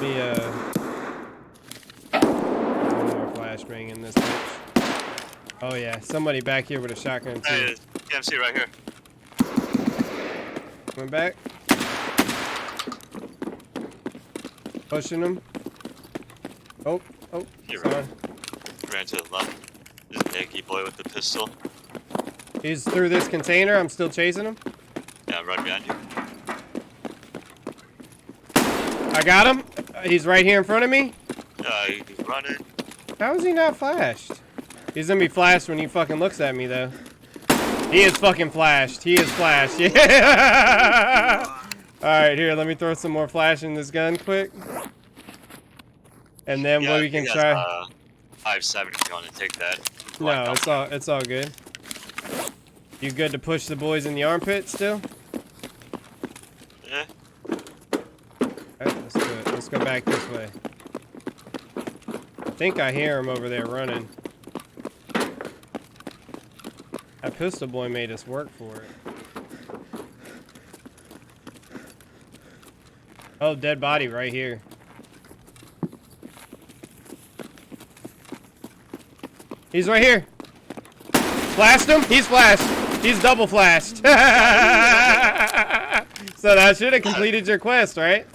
Me, one more flashbang in this bitch. Oh yeah, somebody back here with a shotgun too. Hey, PMC right here. Coming back. Pushing him. Oh, You're sorry. right. Ran to the left. There's a Yankee boy with the pistol. He's through this container. I'm still chasing him. Yeah, right behind you. I got him. He's right here in front of me. He's running. How is he not flashed? He's gonna be flashed when he fucking looks at me, though. He is fucking flashed. He is flashed. Yeah. All right, here. Let me throw some more flash in this gun, quick. And then what we can try. 5-7 if you want to take that. No, it's all good. You good to push the boys in the armpit still? Yeah. Alright, let's do it. Let's go back this way. I think I hear him over there running. That pistol boy made us work for it. Oh, dead body right here. He's right here. Flashed him? He's flashed. He's double flashed. So that should have completed your quest, right?